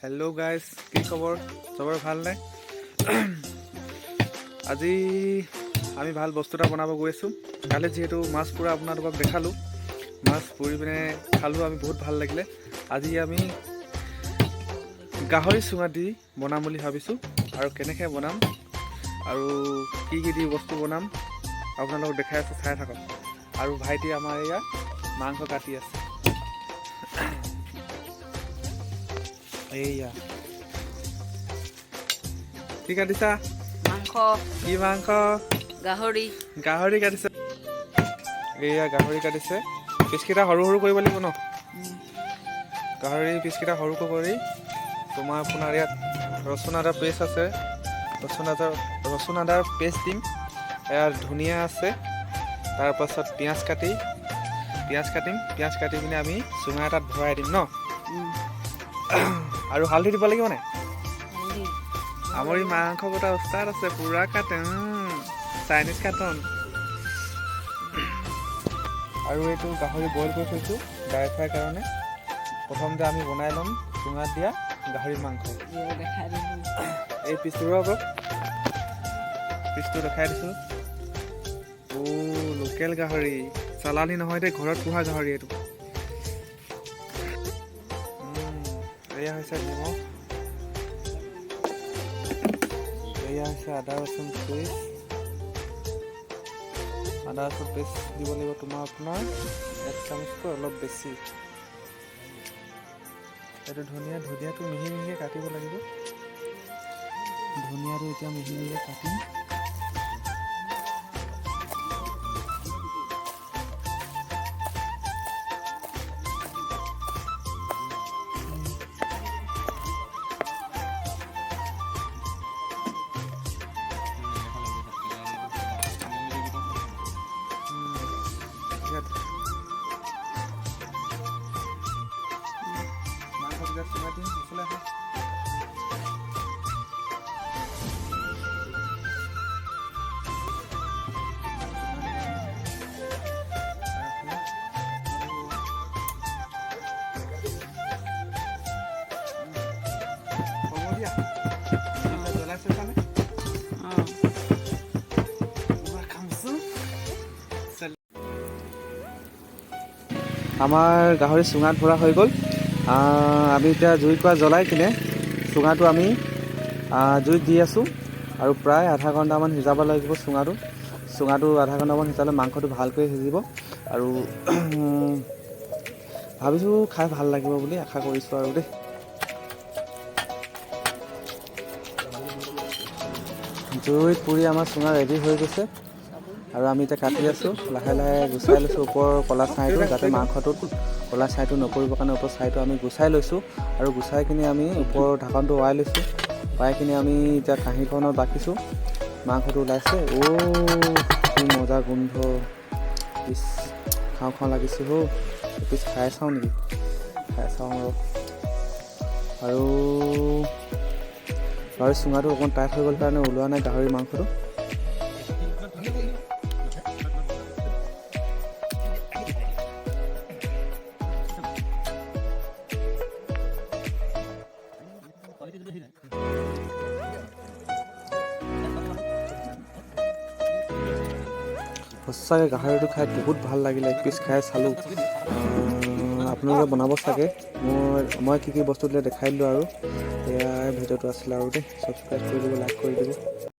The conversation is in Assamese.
হেল্ল' গাইজ, কি খবৰ? চবৰে ভালনে? আজি আমি ভাল বস্তু এটা বনাব গৈ আছোঁ। কালি যিহেতু মাছ পুৰা আপোনালোকক দেখালোঁ, মাছ পুৰি পিনে খালোঁ, আমি বহুত ভাল লাগিলে। আজি আমি গাহৰি চুঙা দি বনাম বুলি ভাবিছোঁ। আৰু কেনেকৈ বনাম আৰু কি দি বস্তু বনাম আপোনালোকক দেখাই আছোঁ, চাই থাকক। আৰু ভাইটি আমাৰ এয়া মাংস কাটি আছে। এইয়া কি কাটিছা? মাংস। কি মাংস? গাহৰি। গাহৰি কাটিছে। এইয়া গাহৰি কাটিছে। পিচকেইটা সৰু সৰু কৰিব লাগিব ন? গাহৰি পিচকেইটা সৰুকৈ কৰি তোমাৰ আপোনাৰ ইয়াত ৰচুন আদাৰ পেষ্ট আছে, ৰচুন আদাৰ পেষ্ট দিম। ইয়াত ধনিয়া আছে, তাৰপাছত পিঁয়াজ কাটিম। পিঁয়াজ কাটি পিনে আমি চুঙা এটাত ভৰাই দিম ন? আৰু হালধি দিব লাগিব নাই? আমাৰ এই মাংস কটা উস্তাদ আছে, পুৰা কাটে, চাইনিজ কাটন। আৰু এইটো গাহৰি বইল কৰি থৈছোঁ ড্ৰাই ফ্ৰাই কাৰণে। প্ৰথমতে আমি বনাই ল'ম চুঙাত দিয়া গাহৰি মাংস। এই পিচটো আকৌ পিচটো দেখাই দিছোঁ। লোকেল গাহৰি, চালানী নহয় দেই, ঘৰত পোহা গাহৰি এইটো। এয়া হৈছে নিমখ, এয়া হৈছে আদা ৰচুন পেষ্ট। আদা ৰচুন পেষ্ট দিব লাগিব তোমাৰ আপোনাৰ 1 চামুচকৈ অলপ বেছি। এইটো ধনিয়াটো মিহি মিহিকৈ কাটিব লাগিব। ধনিয়াটো এতিয়া মিহি মিহিকৈ কাটিম। আমাৰ গাহৰি চুঙাত ভৰা হৈ গ'ল। আমি এতিয়া জুইকুৰা জ্বলাই কিনে চুঙাটো আমি জুইত দি আছোঁ। আৰু প্ৰায় আধা ঘণ্টামান সিজাব লাগিব চুঙাটো আধা ঘণ্টামান সিজালে মাংসটো ভালকৈ সিজিব। আৰু ভাবিছোঁ খাই ভাল লাগিব বুলি আশা কৰিছোঁ আৰু দেই। জুইত পুৰি আমাৰ চুঙা ৰেডি হৈ গৈছে। আৰু আমি এতিয়া কাটি আছোঁ, লাহে লাহে গুচাই লৈছোঁ ওপৰৰ ক'লা ছাইটো, যাতে মাংসটোত ক'লা ছাইটো নপৰিবৰ কাৰণে ওপৰৰ ছাইটো আমি গুচাই লৈছোঁ। আৰু গুচাই কিনি আমি ওপৰৰ ঢাকনটো ওৰাই লৈছোঁ। ওৰাই কিনি আমি এতিয়া কাঁহীখনত বাকিছোঁ। মাংসটো ওলাইছে। কি মজা গোন্ধ! পিছ খাওঁ লাগিছে পিছ খাই চাওঁ নেকি? খাই চাওঁ আৰু গাহৰি চুঙাটো অকণমান টাইট হৈ গ'ল কাৰণে ওলোৱা নাই গাহৰি মাংসটো। সঁচাকৈ গাহৰিটো খাই বহুত ভাল লাগিলে। এক পিচ খাই চালোঁ। আপোনালোকে বনাব চাগে। মই কি বস্তু দিলে দেখাই দিলোঁ। আৰু এয়া ভিডিঅ'টো আছিলে আৰু দেই। ছাবস্ক্ৰাইব কৰি দিব, লাইক কৰি দিব।